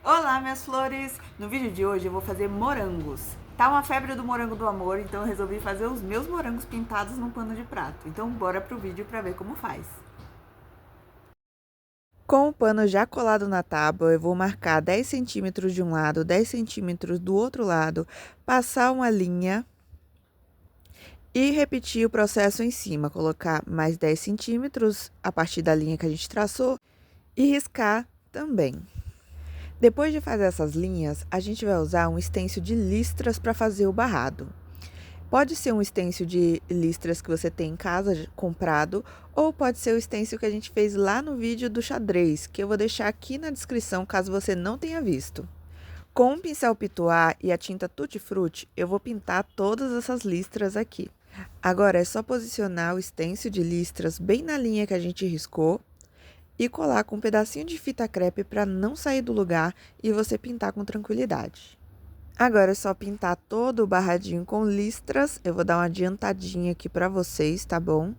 Olá, minhas flores! No vídeo de hoje eu vou fazer morangos. Tá uma febre do morango do amor, então eu resolvi fazer os meus morangos pintados num pano de prato. Então bora pro vídeo pra ver como faz. Com o pano já colado na tábua, eu vou marcar 10 centímetros de um lado, 10 centímetros do outro lado, passar uma linha e repetir o processo em cima. Colocar mais 10 centímetros a partir da linha que a gente traçou e riscar também. Depois de fazer essas linhas, a gente vai usar um stencil de listras para fazer o barrado. Pode ser um stencil de listras que você tem em casa comprado, ou pode ser o stencil que a gente fez lá no vídeo do xadrez, que eu vou deixar aqui na descrição caso você não tenha visto. Com um pincel pituá e a tinta Tutti Frutti, eu vou pintar todas essas listras aqui. Agora é só posicionar o stencil de listras bem na linha que a gente riscou e colar com um pedacinho de fita crepe para não sair do lugar e você pintar com tranquilidade. Agora é só pintar todo o barradinho com listras. Eu vou dar uma adiantadinha aqui para vocês, tá bom?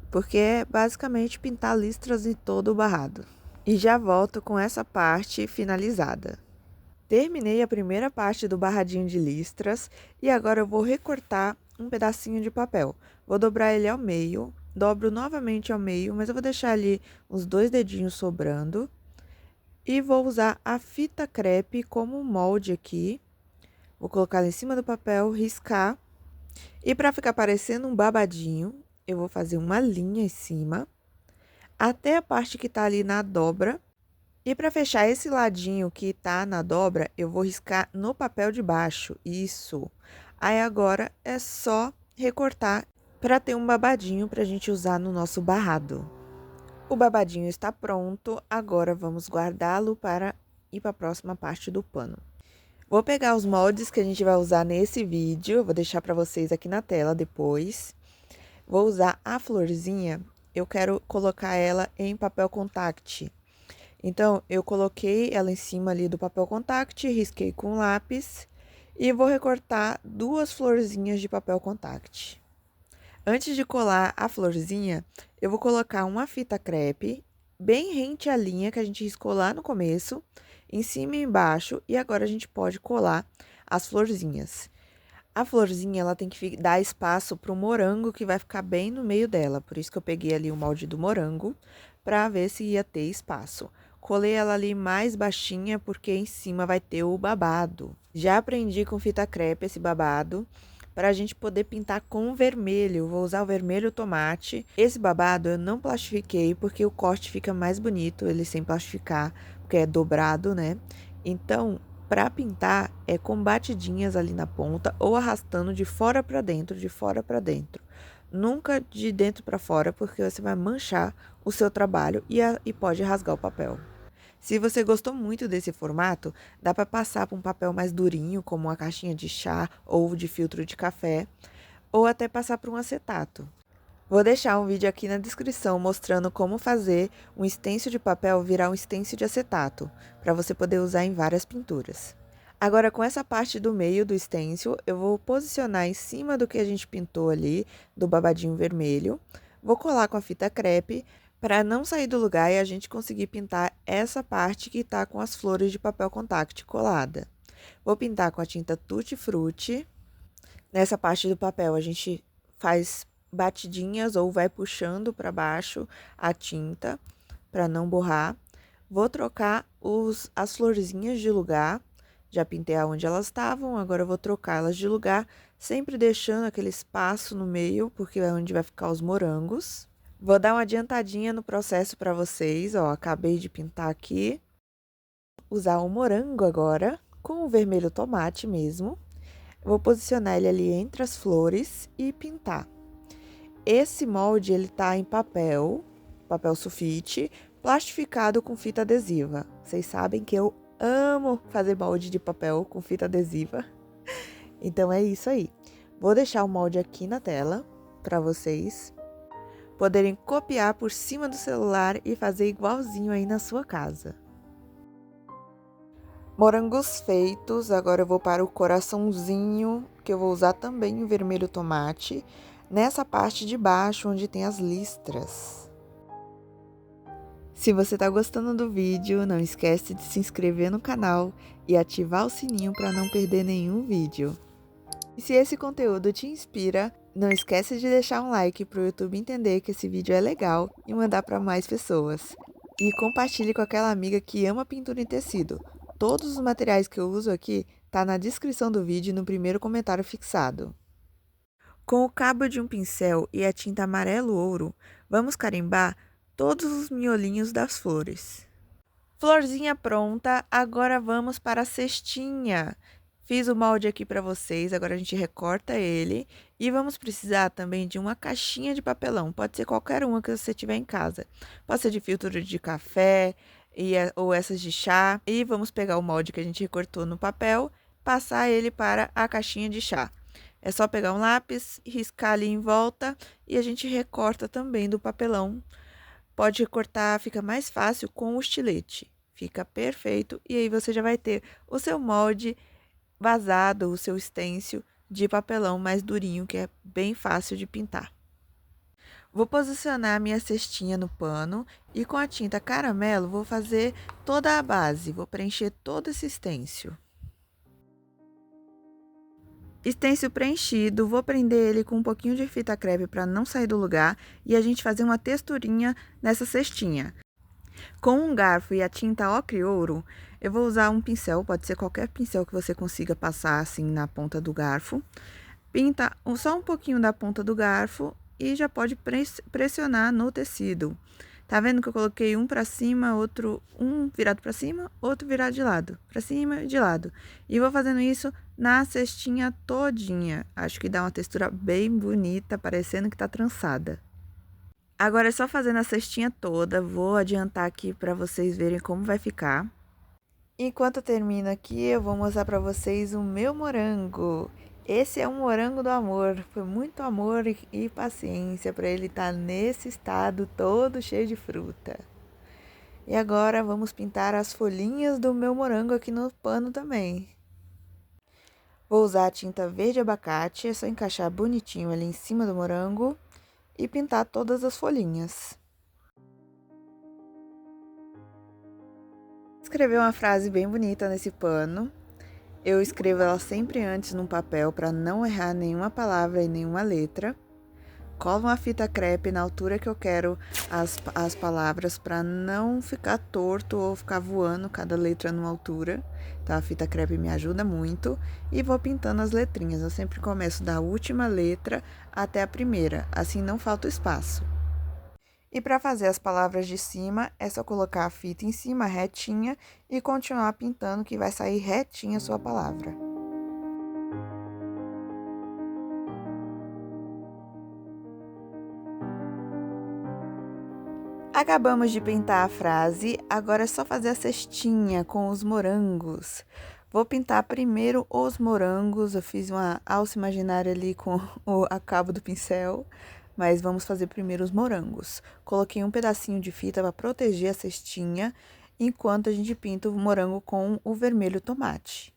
Porque é basicamente pintar listras em todo o barrado. E já volto com essa parte finalizada. Terminei a primeira parte do barradinho de listras e agora eu vou recortar um pedacinho de papel. Vou dobrar ele ao meio, dobro novamente ao meio, mas eu vou deixar ali uns 2 dedinhos sobrando. E vou usar a fita crepe como molde aqui. Vou colocar ela em cima do papel, riscar. E para ficar parecendo um babadinho, eu vou fazer uma linha em cima, até a parte que tá ali na dobra. E para fechar esse ladinho que tá na dobra, eu vou riscar no papel de baixo. Isso. Aí agora é só recortar para ter um babadinho pra gente usar no nosso barrado. O babadinho está pronto, agora vamos guardá-lo para ir para a próxima parte do pano. Vou pegar os moldes que a gente vai usar nesse vídeo, vou deixar para vocês aqui na tela depois. Vou usar a florzinha, eu quero colocar ela em papel contact. Então, eu coloquei ela em cima ali do papel contact, risquei com lápis e vou recortar 2 florzinhas de papel contact. Antes de colar a florzinha, eu vou colocar uma fita crepe bem rente à linha que a gente riscou lá no começo, em cima e embaixo, e agora a gente pode colar as florzinhas. A florzinha, ela tem que dar espaço para o morango que vai ficar bem no meio dela, por isso que eu peguei ali o molde do morango, para ver se ia ter espaço. Colei ela ali mais baixinha, porque em cima vai ter o babado. Já prendi com fita crepe esse babado, para a gente poder pintar com vermelho. Vou usar o vermelho tomate. Esse babado eu não plastifiquei, porque o corte fica mais bonito, ele sem plastificar, porque é dobrado, né? Então, para pintar, é com batidinhas ali na ponta ou arrastando de fora para dentro, de fora para dentro. Nunca de dentro para fora, porque você vai manchar o seu trabalho e pode rasgar o papel. Se você gostou muito desse formato, dá para passar para um papel mais durinho, como uma caixinha de chá ou de filtro de café, ou até passar para um acetato. Vou deixar um vídeo aqui na descrição mostrando como fazer um stencil de papel virar um stencil de acetato, para você poder usar em várias pinturas. Agora, com essa parte do meio do stencil, eu vou posicionar em cima do que a gente pintou ali, do babadinho vermelho. Vou colar com a fita crepe, para não sair do lugar e a gente conseguir pintar essa parte que tá com as flores de papel contact colada. Vou pintar com a tinta Tutti Frutti. Nessa parte do papel, a gente faz batidinhas ou vai puxando para baixo a tinta para não borrar. Vou trocar as florzinhas de lugar. Já pintei aonde elas estavam, agora eu vou trocá-las de lugar, sempre deixando aquele espaço no meio, porque é onde vai ficar os morangos. Vou dar uma adiantadinha no processo para vocês, ó, acabei de pintar aqui. Usar o morango agora, com o vermelho tomate mesmo. Vou posicionar ele ali entre as flores e pintar. Esse molde, ele tá em papel sulfite, plastificado com fita adesiva. Vocês sabem que eu amo fazer molde de papel com fita adesiva. Então, é isso aí. Vou deixar o molde aqui na tela para vocês poderem copiar por cima do celular e fazer igualzinho aí na sua casa. Morangos feitos, agora eu vou para o coraçãozinho, que eu vou usar também o vermelho tomate, nessa parte de baixo onde tem as listras. Se você está gostando do vídeo, não esquece de se inscrever no canal e ativar o sininho para não perder nenhum vídeo. E se esse conteúdo te inspira, não esquece de deixar um like para o YouTube entender que esse vídeo é legal e mandar para mais pessoas. E compartilhe com aquela amiga que ama pintura em tecido. Todos os materiais que eu uso aqui tá na descrição do vídeo e no primeiro comentário fixado. Com o cabo de um pincel e a tinta amarelo ouro, vamos carimbar todos os miolinhos das flores. Florzinha pronta, agora vamos para a cestinha. Fiz o molde aqui para vocês, agora a gente recorta ele e vamos precisar também de uma caixinha de papelão, pode ser qualquer uma que você tiver em casa. Pode ser de filtro de café ou essas de chá. E vamos pegar o molde que a gente recortou no papel, passar ele para a caixinha de chá. É só pegar um lápis, riscar ali em volta e a gente recorta também do papelão. Pode recortar, fica mais fácil com o estilete. Fica perfeito e aí você já vai ter o seu molde vazado, o seu stencil de papelão mais durinho, que é bem fácil de pintar. Vou posicionar a minha cestinha no pano e com a tinta caramelo vou fazer toda a base, vou preencher todo esse stencil. Stencil preenchido, vou prender ele com um pouquinho de fita crepe para não sair do lugar e a gente fazer uma texturinha nessa cestinha. Com um garfo e a tinta ocre ouro, eu vou usar um pincel, pode ser qualquer pincel que você consiga passar assim na ponta do garfo. Pinta só um pouquinho da ponta do garfo e já pode pressionar no tecido. Tá vendo que eu coloquei um para cima, um virado para cima, outro virado de lado, para cima e de lado. E vou fazendo isso na cestinha todinha. Acho que dá uma textura bem bonita, parecendo que tá trançada. Agora é só fazer na cestinha toda, vou adiantar aqui para vocês verem como vai ficar. Enquanto eu termino aqui, eu vou mostrar para vocês o meu morango. Esse é um morango do amor, foi muito amor e paciência para ele estar nesse estado todo cheio de fruta. E agora vamos pintar as folhinhas do meu morango aqui no pano também. Vou usar a tinta verde abacate, é só encaixar bonitinho ali em cima do morango e pintar todas as folhinhas. Escrever uma frase bem bonita nesse pano. Eu escrevo ela sempre antes num papel para não errar nenhuma palavra e nenhuma letra. Colo uma fita crepe na altura que eu quero as palavras para não ficar torto ou ficar voando cada letra numa altura. Então a fita crepe me ajuda muito e vou pintando as letrinhas. Eu sempre começo da última letra até a primeira, assim não falta espaço. E para fazer as palavras de cima, é só colocar a fita em cima retinha e continuar pintando que vai sair retinha a sua palavra. Acabamos de pintar a frase, agora é só fazer a cestinha com os morangos. Vou pintar primeiro os morangos, eu fiz uma alça imaginária ali com a cabo do pincel. Mas vamos fazer primeiro os morangos. Coloquei um pedacinho de fita para proteger a cestinha, enquanto a gente pinta o morango com o vermelho tomate.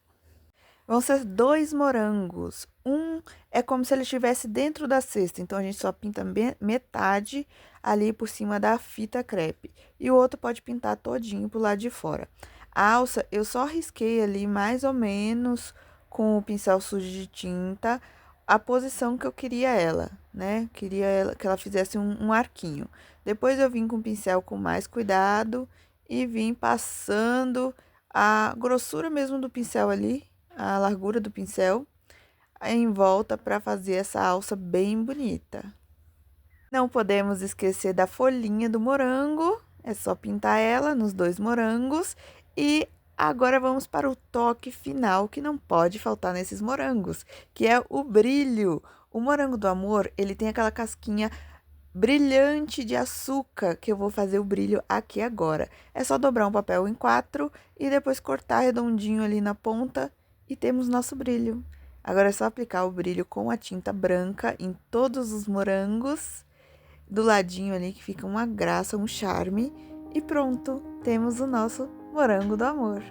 Vão ser 2 morangos. Um é como se ele estivesse dentro da cesta, então a gente só pinta metade ali por cima da fita crepe. E o outro pode pintar todinho pro lado de fora. A alça eu só risquei ali mais ou menos com o pincel sujo de tinta, a posição que eu queria ela, né? Queria que ela fizesse um arquinho. Depois eu vim com o pincel com mais cuidado e vim passando a grossura mesmo do pincel ali, a largura do pincel, em volta para fazer essa alça bem bonita. Não podemos esquecer da folhinha do morango, é só pintar ela nos 2 morangos e agora vamos para o toque final que não pode faltar nesses morangos, que é o brilho. O morango do amor, ele tem aquela casquinha brilhante de açúcar, que eu vou fazer o brilho aqui agora. É só dobrar um papel em 4 e depois cortar redondinho ali na ponta e temos nosso brilho. Agora é só aplicar o brilho com a tinta branca em todos os morangos, do ladinho ali que fica uma graça, um charme. E pronto, temos o nosso morango do amor.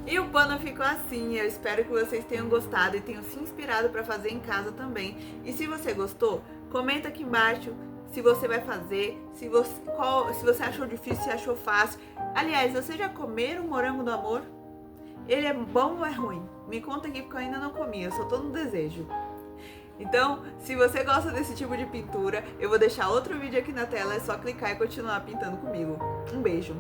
E o pano ficou assim, eu espero que vocês tenham gostado e tenham se inspirado para fazer em casa também. E se você gostou, comenta aqui embaixo, se você vai fazer, se você achou difícil, se achou fácil. Aliás, vocês já comeram morango do amor? Ele é bom ou é ruim? Me conta aqui porque eu ainda não comi, eu só tô no desejo. Então, se você gosta desse tipo de pintura, eu vou deixar outro vídeo aqui na tela, é só clicar e continuar pintando comigo. Um beijo!